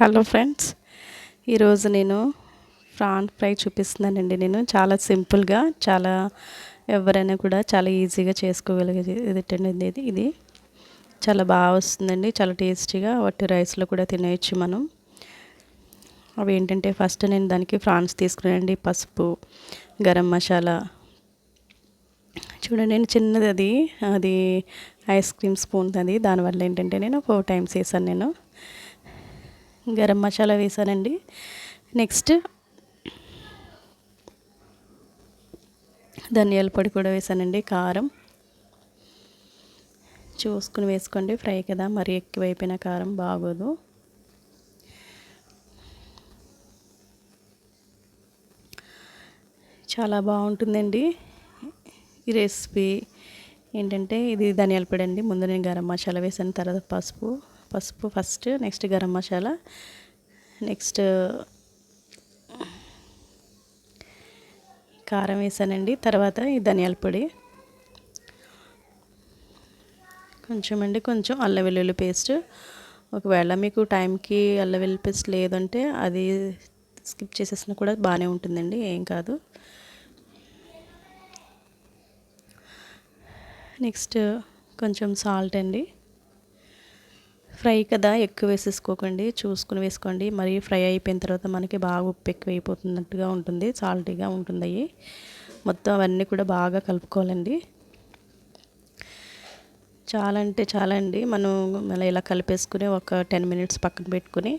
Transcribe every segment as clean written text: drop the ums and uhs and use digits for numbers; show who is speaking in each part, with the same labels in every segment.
Speaker 1: Hello friends, ఈరోజు నేను prawn fry చూపిస్తున్నానండి. నేను చాలా సింపుల్గా, చాలా ఎవరైనా కూడా చాలా ఈజీగా చేసుకోగలిగేది ఇది చాలా బాగా వస్తుందండి. చాలా టేస్టీగా వట్టి రైస్లో కూడా తినేయచ్చు మనం. అవి ఏంటంటే ఫస్ట్ నేను దానికి ప్రాన్స్ తీసుకున్నానండి. పసుపు, గరం మసాలా, చూడండి నేను చిన్నది అది ఐస్ క్రీమ్ స్పూన్ అది, దానివల్ల ఏంటంటే నేను 4 టైమ్స్ వేసాను. నేను గరం మసాలా వేసానండి. నెక్స్ట్ ధనియాల పొడి కూడా వేసానండి. కారం చూసుకుని వేసుకోండి, ఫ్రై కదా, మరి ఎక్కువైపోయిన కారం బాగోదు. చాలా బాగుంటుందండి ఈ రెసిపీ. ఏంటంటే ఇది ధనియాల పొడి అండి. ముందు నేను గరం మసాలా వేసాను, తర్వాత పసుపు first, next garam masala, next కారం వేసానండి, తర్వాత ఈ ధనియాల పొడి కొంచెం అల్లం వెల్లుల్లి పేస్ట్. ఒకవేళ మీకు టైంకి అల్లం వెల్లుల్లి పేస్ట్ లేదంటే అది స్కిప్ చేసేసినా కూడా బాగానే ఉంటుందండి, ఏం కాదు. నెక్స్ట్ కొంచెం సాల్ట్ అండి. ఫ్రై కదా, ఎక్కువ వేసేసుకోకండి, చూసుకుని వేసుకోండి. మరి ఫ్రై అయిపోయిన తర్వాత మనకి బాగా ఉప్పు ఎక్కువ అయిపోతున్నట్టుగా ఉంటుంది, సాల్టీగా ఉంటుంది. మొత్తం అవన్నీ కూడా బాగా కలుపుకోవాలండి. చాలా అంటే చాలా అండి. మనం మళ్ళీ ఇలా కలిపేసుకుని ఒక 10 మినిట్స్ పక్కన పెట్టుకుని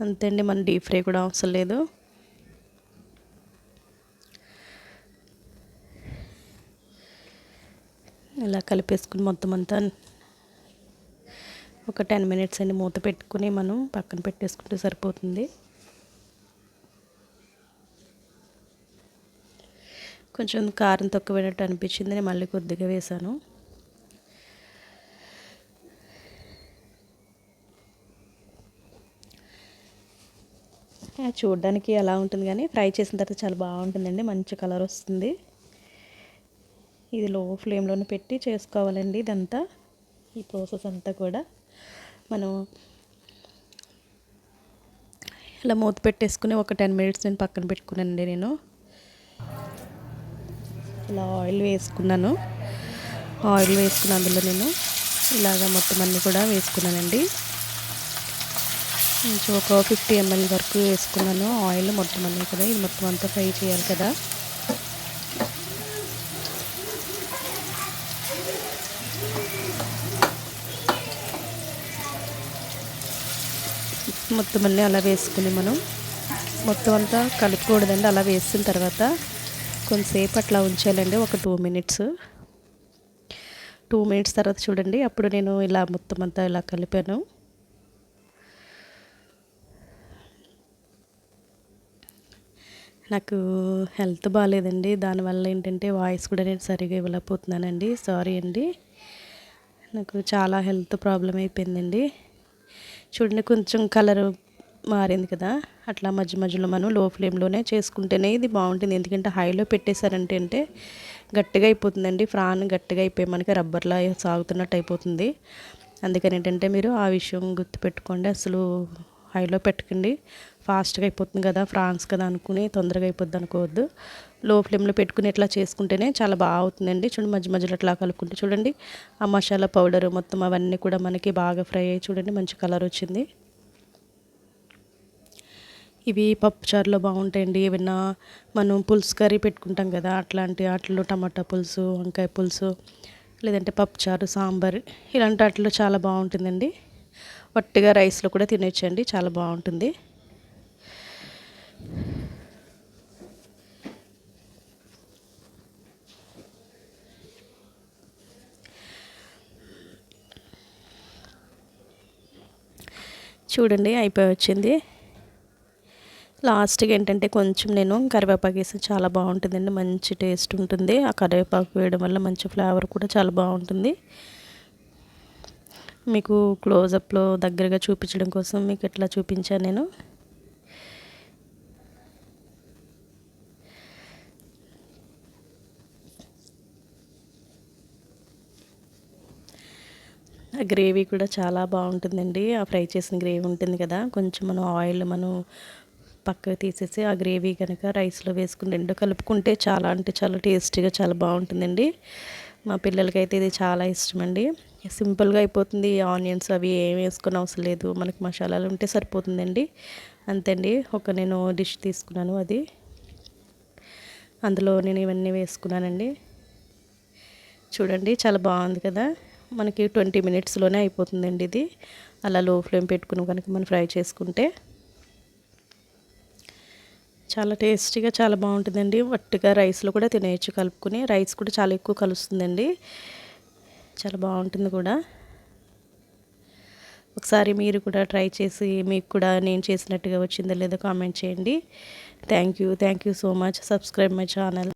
Speaker 1: అంతే అండి. మనం డీప్ ఫ్రై కూడా అవసరం లేదు. ఇలా కలిపేసుకుని మొత్తం అంతా ఒక 10 మినిట్స్ అండి మూత పెట్టుకుని మనం పక్కన పెట్టేసుకుంటే సరిపోతుంది. కొంచెం కారం తక్కువైనట్టు అనిపించింది, నేను మళ్ళీ కొద్దిగా వేసాను. చూడడానికి ఎలా ఉంటుంది కానీ ఫ్రై చేసిన తర్వాత చాలా బాగుంటుందండి, మంచి కలర్ వస్తుంది. ఇది లో ఫ్లేమ్లోనే పెట్టి చేసుకోవాలండి. ఇదంతా ఈ ప్రాసెస్ అంతా కూడా మనం ఇలా మూత పెట్టేసుకుని ఒక 10 మినిట్స్ నేను పక్కన పెట్టుకున్నానండి. నేను ఇలా ఆయిల్ వేసుకుని అందులో నేను ఇలాగ మొత్తం అన్నీ కూడా వేసుకున్నానండి. కొంచెం ఒక 50 ml వరకు వేసుకున్నాను ఆయిల్, మొత్తం అన్నీ కూడా. ఇది మొత్తం అంతా ఫ్రై చేయాలి కదా. మొత్తం అన్నీ అలా వేసుకుని మనం మొత్తం అంతా కలుపుకూడదండి. అలా వేసిన తర్వాత కొంతసేపు అట్లా ఉంచాలండి, ఒక 2 మినిట్స్. 2 మినిట్స్ తర్వాత చూడండి, అప్పుడు నేను ఇలా మొత్తం అంతా ఇలా కలిపాను. నాకు హెల్త్ బాగాలేదండి, దానివల్ల ఏంటంటే వాయిస్ కూడా నేను సరిగా ఇవ్వలేకపోతున్నానండి. సారీ అండి, నాకు చాలా హెల్త్ ప్రాబ్లం అయిపోయిందండి. చూడండి కొంచెం కలర్ మారింది కదా, అట్లా మధ్య మధ్యలో మనం లో ఫ్లేమ్లోనే చేసుకుంటేనే ఇది బాగుంటుంది. ఎందుకంటే హైలో పెట్టేశారంటే గట్టిగా అయిపోతుందండి. ప్రాన్ గట్టిగా అయిపోయి మనకి రబ్బర్లా సాగుతున్నట్టు అయిపోతుంది. అందుకని ఏంటంటే మీరు ఆ విషయం గుర్తుపెట్టుకోండి, అసలు హైలో పెట్టకండి. ఫాస్ట్గా అయిపోతుంది కదా, ఫ్రాన్స్ కదా అనుకుని తొందరగా అయిపోద్ది అనుకోవద్దు. లో ఫ్లేమ్లో పెట్టుకుని ఇట్లా చేసుకుంటేనే చాలా బాగా అవుతుందండి. చూడండి మధ్య మధ్యలో అట్లా కలుపుకుంటే చూడండి ఆ మసాలా పౌడరు మొత్తం అవన్నీ కూడా మనకి బాగా ఫ్రై అయ్యి చూడండి మంచి కలర్ వచ్చింది. ఇవి పప్పుచారులో బాగుంటాయండి. ఏమైనా మనం పులుసు కర్రీ పెట్టుకుంటాం కదా, అట్లాంటి వాటిలో టమాటా పులుసు, వంకాయ పులుసు, లేదంటే పప్పుచారు, సాంబార్, ఇలాంటి వాటిలో చాలా బాగుంటుందండి. వట్టిగా రైస్లో కూడా తినొచ్చండి, చాలా బాగుంటుంది. చూడండి అయిపోయి వచ్చింది. లాస్ట్గా ఏంటంటే కొంచెం నేను కరివేపాకు వేసి, చాలా బాగుంటుందండి, మంచి టేస్ట్ ఉంటుంది. ఆ కరివేపాకు వేయడం వల్ల మంచి ఫ్లేవర్ కూడా చాలా బాగుంటుంది. మీకు క్లోజప్లో దగ్గరగా చూపించడం కోసం మీకు ఎట్లా చూపించాను నేను. ఆ గ్రేవీ కూడా చాలా బాగుంటుందండి. ఆ ఫ్రై చేసిన గ్రేవీ ఉంటుంది కదా, కొంచెం ఆయిల్ పక్కకు తీసేసి ఆ గ్రేవీ కనుక రైస్లో వేసుకుని రెండు కలుపుకుంటే చాలా అంటే చాలా టేస్టీగా చాలా బాగుంటుందండి. మా పిల్లలకైతే ఇది చాలా ఇష్టమండి. సింపుల్గా అయిపోతుంది. ఆనియన్స్ అవి ఏం వేసుకుని అవసరం లేదు, మనకి మసాలాలు ఉంటే సరిపోతుందండి. అంతే అండి. నేను డిష్ తీసుకున్నాను, అది అందులో నేను ఇవన్నీ వేసుకున్నానండి. చూడండి చాలా బాగుంది కదా, మనకి 20 మినిట్స్లోనే అయిపోతుందండి ఇది. అలా లో ఫ్లేమ్ పెట్టుకుని కనుక మనం ఫ్రై చేసుకుంటే చాలా టేస్టీగా చాలా బాగుంటుందండి. వట్టిగా రైస్లో కూడా తినేయచ్చు కలుపుకుని. రైస్ కూడా చాలా ఎక్కువ కలుస్తుందండి, చాలా బాగుంటుంది కూడా. ఒకసారి మీరు కూడా ట్రై చేసి మీకు కూడా నేను చేసినట్టుగా వచ్చిందో లేదో కామెంట్ చేయండి. Thank you so much. Subscribe my channel.